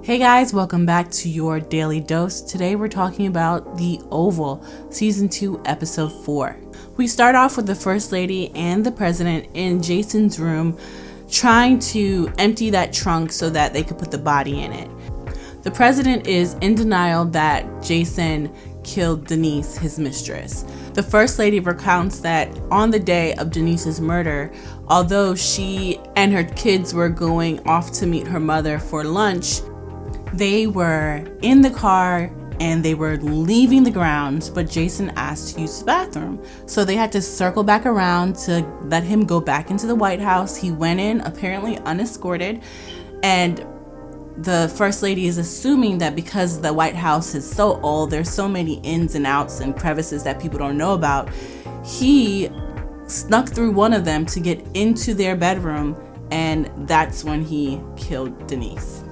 Hey guys, welcome back to your Daily Dose. Today we're talking about The Oval, Season 2, Episode 4. We start off with the First Lady and the President in Jason's room trying to empty that trunk so that they could put the body in it. The President is in denial that Jason killed Denise, his mistress. The First Lady recounts that on the day of Denise's murder, although she and her kids were going off to meet her mother for lunch, they were in the car and they were leaving the grounds, but Jason asked to use the bathroom. So they had to circle back around to let him go back into the White House. He went in apparently unescorted, and the First Lady is assuming that because the White House is so old, there's so many ins and outs and crevices that people don't know about, he snuck through one of them to get into their bedroom, and that's when he killed Denise.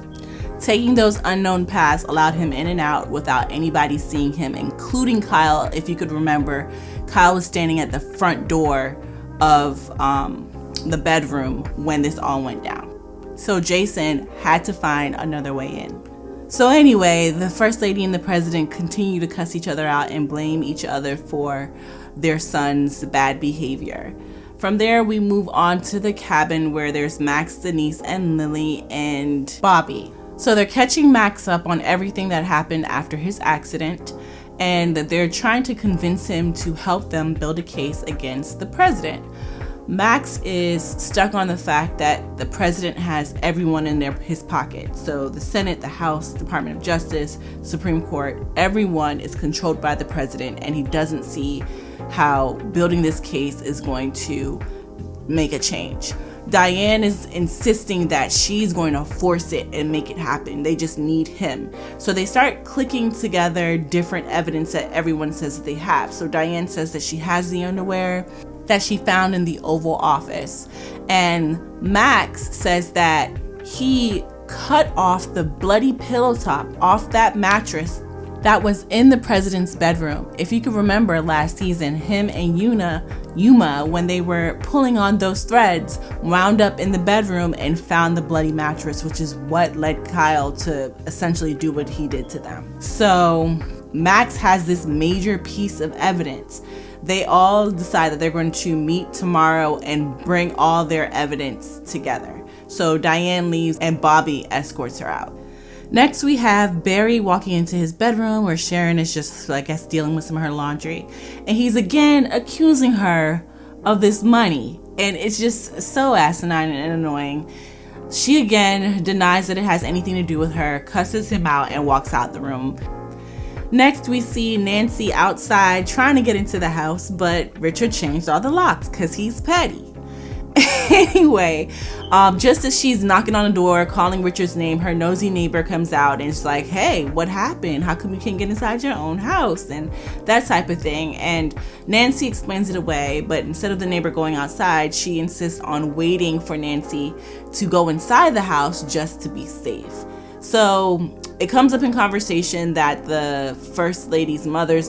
Taking those unknown paths allowed him in and out without anybody seeing him, including Kyle. If you could remember, Kyle was standing at the front door of the bedroom when this all went down. So Jason had to find another way in. So anyway, the First Lady and the President continue to cuss each other out and blame each other for their son's bad behavior. From there, we move on to the cabin where there's Max, Denise, and Lily, and Bobby. So they're catching Max up on everything that happened after his accident, and that they're trying to convince him to help them build a case against the president. Max is stuck on the fact that the president has everyone in his pocket. So the Senate, the House, Department of Justice, Supreme Court, everyone is controlled by the president, and he doesn't see how building this case is going to make a change. Diane is insisting that she's going to force it and make it happen. They just need him. So they start clicking together different evidence that everyone says that they have. So Diane says that she has the underwear that she found in the Oval Office. And Max says that he cut off the bloody pillow top off that mattress that was in the president's bedroom. If you can remember last season, him and Yuma, when they were pulling on those threads, wound up in the bedroom and found the bloody mattress, which is what led Kyle to essentially do what he did to them. So Max has this major piece of evidence. They all decide that they're going to meet tomorrow and bring all their evidence together. So Diane leaves and Bobby escorts her out. Next, we have Barry walking into his bedroom where Sharon is just, I guess, dealing with some of her laundry. And he's again accusing her of this money. And it's just so asinine and annoying. She again denies that it has anything to do with her, cusses him out, and walks out the room. Next, we see Nancy outside trying to get into the house, but Richard changed all the locks because he's petty. Anyway, just as she's knocking on the door, calling Richard's name, her nosy neighbor comes out and it's like, hey, what happened? How come you can't get inside your own house? And that type of thing. And Nancy explains it away, but instead of the neighbor going outside, she insists on waiting for Nancy to go inside the house just to be safe. So it comes up in conversation that the First Lady's mother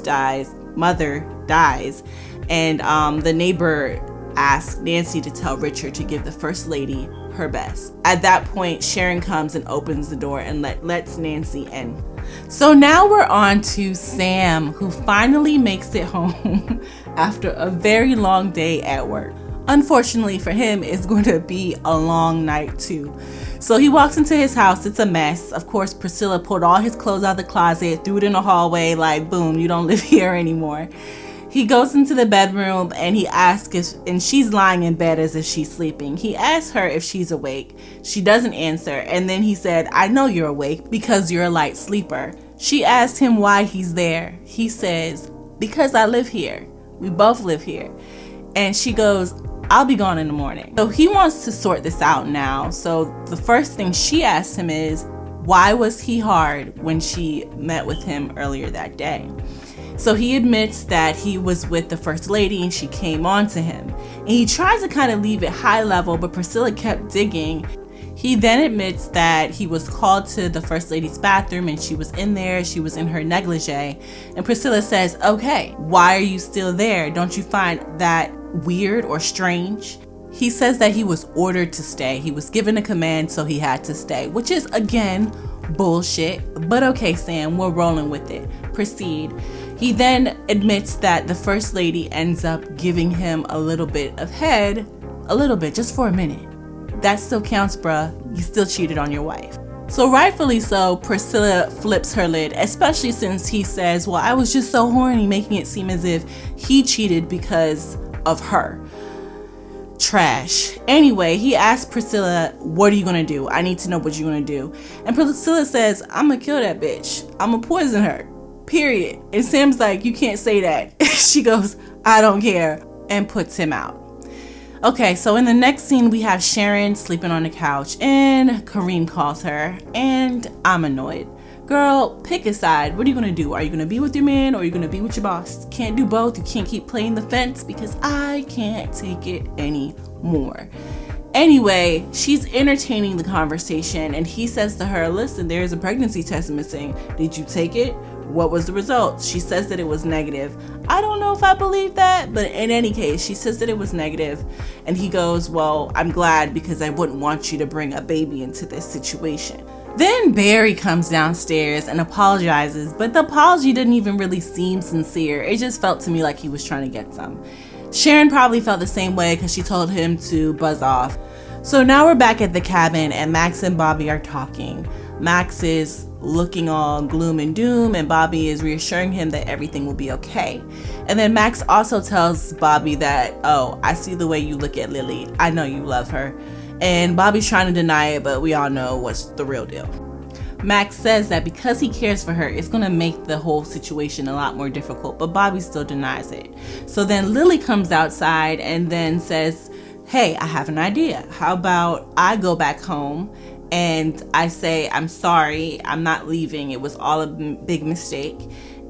dies, and the neighbor asks Nancy to tell Richard to give the First Lady her best. At that point, Sharon comes and opens the door and lets Nancy in. So now we're on to Sam, who finally makes it home after a very long day at work. Unfortunately for him, it's going to be a long night too. So he walks into his house. It's a mess. Of course, Priscilla pulled all his clothes out of the closet, threw it in the hallway, like, boom, you don't live here anymore. He goes into the bedroom and he asks and she's lying in bed as if she's sleeping. He asks her if she's awake. She doesn't answer. And then he said, I know you're awake because you're a light sleeper. She asked him why he's there. He says, because I live here. We both live here. And she goes, I'll be gone in the morning. So he wants to sort this out now. So the first thing she asks him is, why was he hard when she met with him earlier that day? So he admits that he was with the First Lady and she came on to him. And he tries to kind of leave it high level, but Priscilla kept digging. He then admits that he was called to the First Lady's bathroom and she was in there. She was in her negligee. And Priscilla says, okay, why are you still there? Don't you find that weird or strange? He says that he was ordered to stay. He was given a command, so he had to stay, which is, again, Bullshit. But okay, Sam, we're rolling with it. Proceed. He then admits that the first lady ends up giving him a little bit of head, a little bit, just for a minute. That still counts, bruh. You still cheated on your wife. So rightfully so, Priscilla flips her lid, especially since he says, well, I was just so horny, making it seem as if he cheated because of her. Trash. Anyway, he asks Priscilla, what are you gonna do? I need to know what you're gonna do. And Priscilla says, I'm gonna kill that bitch. I'm gonna poison her. Period. And Sam's like, you can't say that. She goes, I don't care, and puts him out. Okay, so in the next scene, we have Sharon sleeping on the couch, and Kareem calls her, and I'm annoyed. Girl, pick a side. What are you gonna do? Are you gonna be with your man, or are you gonna be with your boss? Can't do both. You can't keep playing the fence, because I can't take it anymore. Anyway, she's entertaining the conversation, and he says to her, listen, there's a pregnancy test missing. Did you take it? What was the result? She says that it was negative. I don't know if I believe that, but in any case, she says that it was negative. And he goes, well, I'm glad, because I wouldn't want you to bring a baby into this situation. Then Barry comes downstairs and apologizes, but the apology didn't even really seem sincere. It just felt to me like he was trying to get some. Sharon probably felt the same way because she told him to buzz off. So now we're back at the cabin, and Max and Bobby are talking. Max is looking all gloom and doom, and Bobby is reassuring him that everything will be okay. And then Max also tells Bobby that, oh, I see the way you look at Lily. I know you love her. And Bobby's trying to deny it, but we all know what's the real deal. Max says that because he cares for her, it's going to make the whole situation a lot more difficult, but Bobby still denies it. So then Lily comes outside and then says, hey, I have an idea. How about I go back home and I say, I'm sorry, I'm not leaving. It was all a big mistake.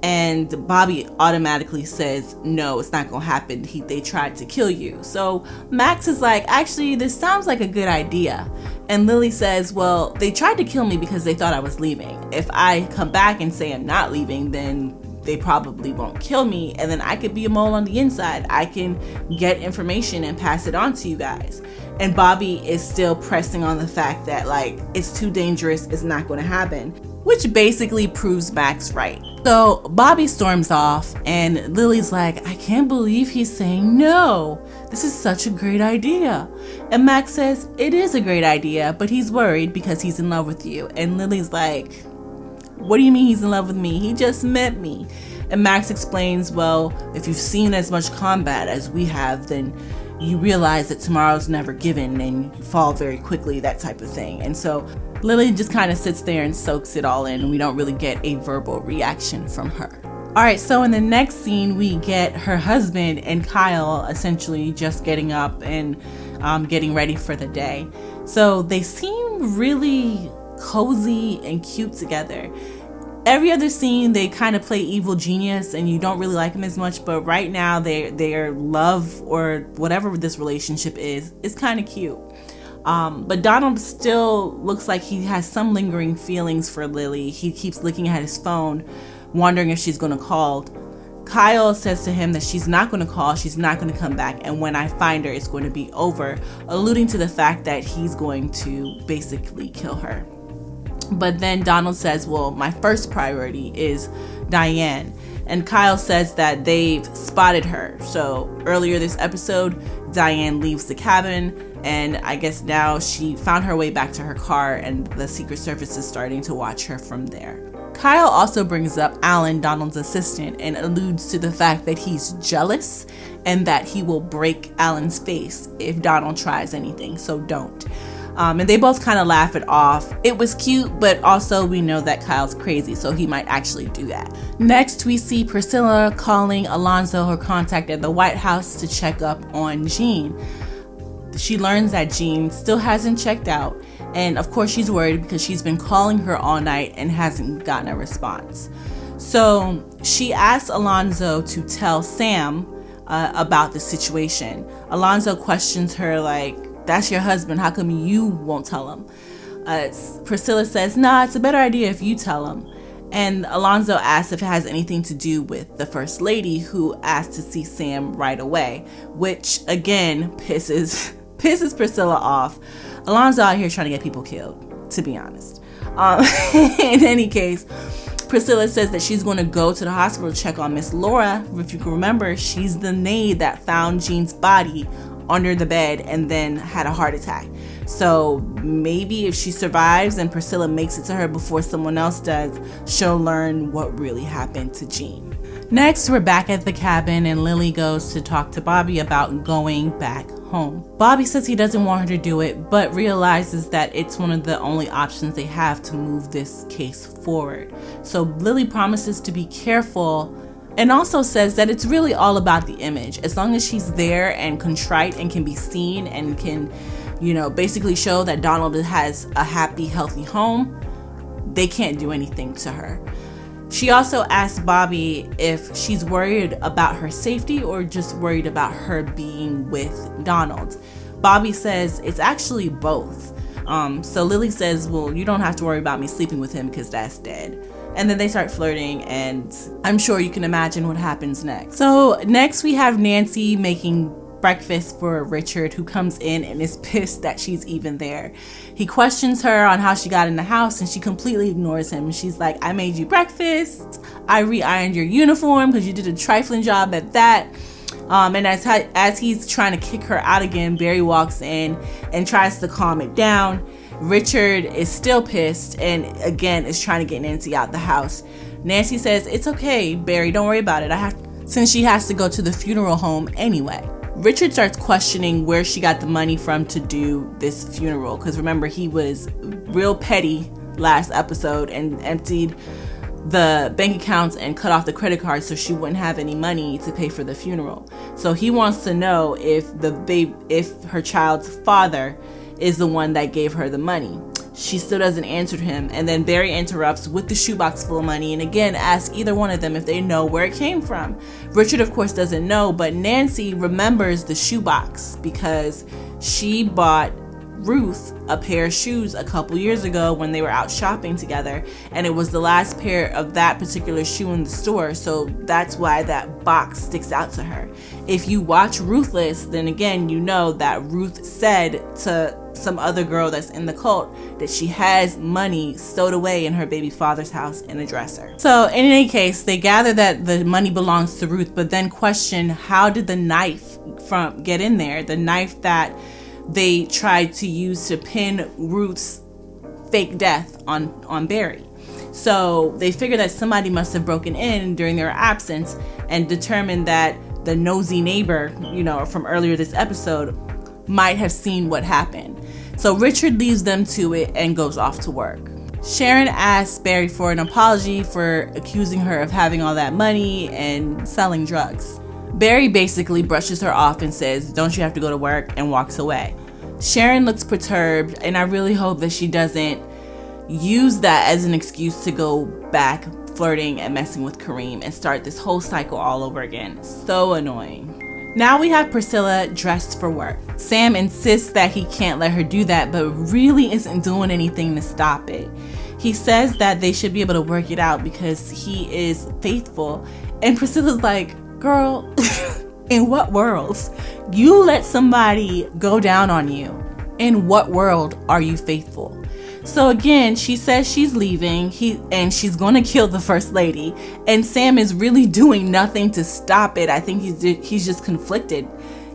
And Bobby automatically says, no, it's not going to happen. They tried to kill you. So Max is like, actually, this sounds like a good idea. And Lily says, well, they tried to kill me because they thought I was leaving. If I come back and say I'm not leaving, then they probably won't kill me. And then I could be a mole on the inside. I can get information and pass it on to you guys. And Bobby is still pressing on the fact that, like, it's too dangerous. It's not going to happen, which basically proves Max right. So Bobby storms off, and Lily's like, I can't believe he's saying no. This is such a great idea. And Max says, it is a great idea, but he's worried because he's in love with you. And Lily's like, what do you mean he's in love with me? He just met me. And Max explains, well, if you've seen as much combat as we have, then you realize that tomorrow's never given and you fall very quickly, that type of thing. And so Lily just kind of sits there and soaks it all in, and we don't really get a verbal reaction from her. All right, so in the next scene, we get her husband and Kyle essentially just getting up and getting ready for the day. So they seem really cozy and cute together. Every other scene, they kind of play evil genius and you don't really like them as much, but right now their love or whatever this relationship is kind of cute. But Donald still looks like he has some lingering feelings for Lily. He keeps looking at his phone, wondering if she's going to call. Kyle says to him that she's not going to call, she's not going to come back, and when I find her, it's going to be over, alluding to the fact that he's going to basically kill her. But then Donald says, well, my first priority is Diane. And Kyle says that they've spotted her. So earlier this episode, Diane leaves the cabin, and I guess now she found her way back to her car, and the Secret Service is starting to watch her from there. Kyle also brings up Alan, Donald's assistant, and alludes to the fact that he's jealous and that he will break Alan's face if Donald tries anything, so don't. And they both kind of laugh it off. It was cute, but also we know that Kyle's crazy, so he might actually do that. Next, we see Priscilla calling Alonzo, her contact at the White House, to check up on Jean. She learns that Jean still hasn't checked out, and of course she's worried because she's been calling her all night and hasn't gotten a response. So she asks Alonzo to tell Sam about the situation. Alonzo questions her like, that's your husband, how come you won't tell him? Priscilla says, nah, it's a better idea if you tell him. And Alonzo asks if it has anything to do with the First Lady, who asked to see Sam right away, which again pisses Priscilla off. Alonzo out here trying to get people killed, to be honest. In any case, Priscilla says that she's going to go to the hospital to check on Miss Laura. If you can remember, she's the maid that found Jean's body under the bed and then had a heart attack. So maybe if she survives and Priscilla makes it to her before someone else does, she'll learn what really happened to Jean. Next, we're back at the cabin and Lily goes to talk to Bobby about going back home. Bobby says he doesn't want her to do it, but realizes that it's one of the only options they have to move this case forward. So Lily promises to be careful and also says that it's really all about the image. As long as she's there and contrite and can be seen and can, basically show that Donald has a happy, healthy home, they can't do anything to her. She also asked Bobby if she's worried about her safety or just worried about her being with Donald. Bobby says it's actually both. So Lily says, well, you don't have to worry about me sleeping with him because that's dead. And then they start flirting, and I'm sure you can imagine what happens next. So next we have Nancy making breakfast for Richard, who comes in and is pissed that she's even there. He questions her on how she got in the house and she completely ignores him. She's like, I made you breakfast, I re-ironed your uniform because you did a trifling job at that. And as he's trying to kick her out again, Barry walks in and tries to calm it down. Richard is still pissed and again is trying to get Nancy out the house. Nancy says, it's okay, Barry, don't worry about it. Since she has to go to the funeral home anyway. Richard starts questioning where she got the money from to do this funeral, because remember, he was real petty last episode and emptied the bank accounts and cut off the credit card so she wouldn't have any money to pay for the funeral. So he wants to know if her child's father is the one that gave her the money. She still doesn't answer him, and then Barry interrupts with the shoebox full of money and again asks either one of them if they know where it came from. Richard, of course, doesn't know, but Nancy remembers the shoebox because she bought Ruth a pair of shoes a couple years ago when they were out shopping together, and it was the last pair of that particular shoe in the store, so that's why that box sticks out to her. If you watch Ruthless, then again you know that Ruth said to some other girl that's in the cult that she has money stowed away in her baby father's house in a dresser. So in any case, they gather that the money belongs to Ruth, but then question, how did the knife get in there? The knife that they tried to use to pin Ruth's fake death on Barry. So they figure that somebody must have broken in during their absence and determined that the nosy neighbor, from earlier this episode, might have seen what happened. So Richard leaves them to it and goes off to work. Sharon asks Barry for an apology for accusing her of having all that money and selling drugs. Barry basically brushes her off and says, don't you have to go to work, and walks away. Sharon looks perturbed, and I really hope that she doesn't use that as an excuse to go back flirting and messing with Kareem and start this whole cycle all over again. So annoying. Now we have Priscilla dressed for work. Sam insists that he can't let her do that, but really isn't doing anything to stop it. He says that they should be able to work it out because he is faithful. And Priscilla's like, girl, in what world? You let somebody go down on you. In what world are you faithful? So again, she says she's leaving, and she's going to kill the first lady, and Sam is really doing nothing to stop it. I think he's just conflicted.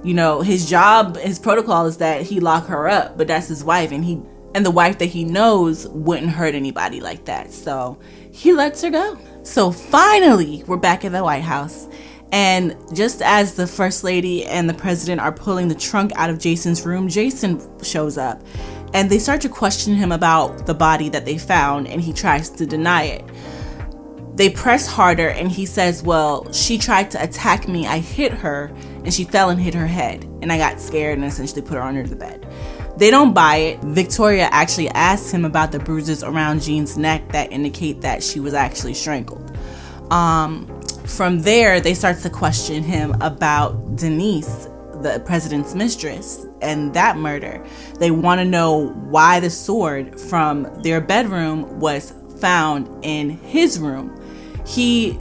His job, his protocol is that he lock her up, but that's his wife, and the wife that he knows wouldn't hurt anybody like that. So he lets her go. So finally, we're back at the White House. And just as the first lady and the president are pulling the trunk out of Jason's room, Jason shows up. And they start to question him about the body that they found, and he tries to deny it. They press harder, and he says, well, she tried to attack me. I hit her, and she fell and hit her head. And I got scared and essentially put her under the bed. They don't buy it. Victoria actually asks him about the bruises around Jean's neck that indicate that she was actually strangled. From there, they start to question him about Denise, the president's mistress, and that murder. They want to know why the sword from their bedroom was found in his room. He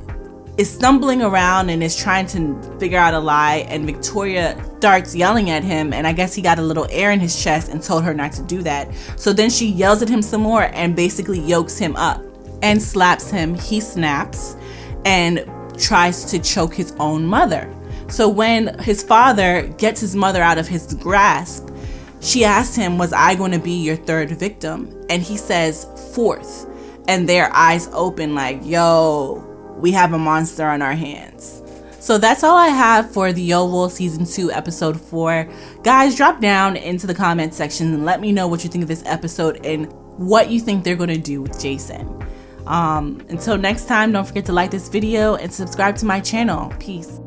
is stumbling around and is trying to figure out a lie, and Victoria starts yelling at him, and I guess he got a little air in his chest and told her not to do that. So then she yells at him some more and basically yokes him up and slaps him. He snaps and tries to choke his own mother. So when his father gets his mother out of his grasp, she asks him, was I going to be your third victim? And he says, fourth. And their eyes open like, yo, we have a monster on our hands. So that's all I have for The Oval Season 2, Episode 4. Guys, drop down into the comment section and let me know what you think of this episode and what you think they're going to do with Jason. Until next time, don't forget to like this video and subscribe to my channel. Peace.